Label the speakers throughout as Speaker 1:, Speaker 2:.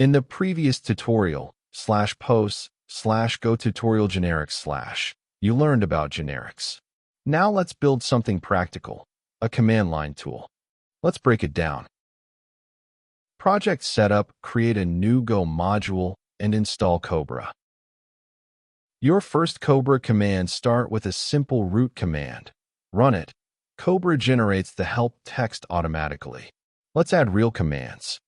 Speaker 1: In the previous tutorial/posts/go-tutorial-generics/, you learned about generics. Now let's build something practical, a command line tool. Let's break it down. Project setup, create a new Go module, and install Cobra. Your first Cobra command start with a simple root command. Run it. Cobra generates the help text automatically. Let's add real commands.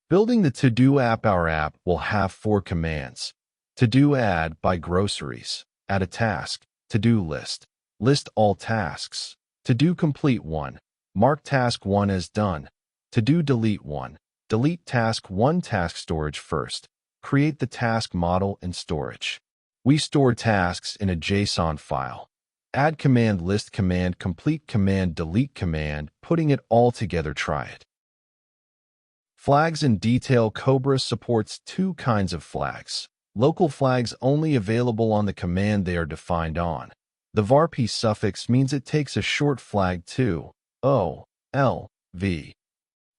Speaker 1: Building the To-Do app. Our app will have 4 commands. To-Do add by groceries, add a task, to-do list, list all tasks, to-do complete 1, mark task 1 as done, to-do delete 1, delete task 1. Task storage first, create the task model in storage. We store tasks in a JSON file. Add command list command complete command delete command, putting it all together. Try it. Flags in detail. Cobra supports 2 kinds of flags. Local flags only available on the command they are defined on. The varp suffix means it takes a short flag to O-L-V.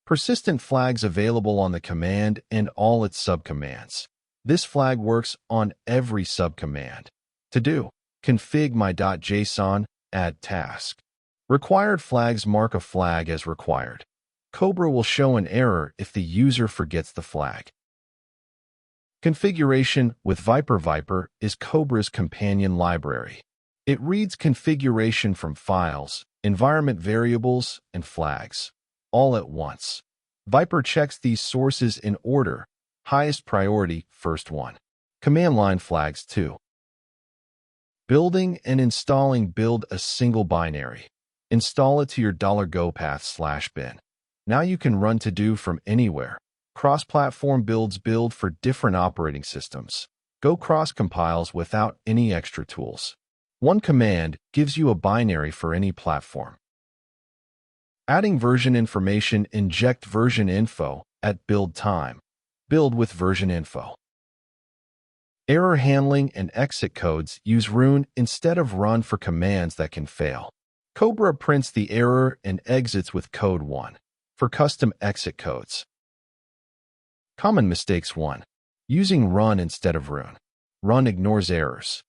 Speaker 1: Persistent flags available on the command and all its subcommands. This flag works on every subcommand. To do, config my.json, add task. Required flags. Mark a flag as required. Cobra will show an error if the user forgets the flag. Configuration with Viper. Viper is Cobra's companion library. It reads configuration from files, environment variables, and flags, all at once. Viper checks these sources in order. Highest priority, first one. Command line flags 2. Building and installing. Build a single binary. Install it to your $go path/bin. Now you can run To-Do from anywhere. Cross-platform builds. Build for different operating systems. Go cross-compiles without any extra tools. One command gives you a binary for any platform. Adding version information. Inject version info at build time. Build with version info. Error handling and exit codes. Use run instead of run for commands that can fail. Cobra prints the error and exits with code 1. For custom exit codes. Common mistakes. 1. Using run instead of run. Run ignores errors.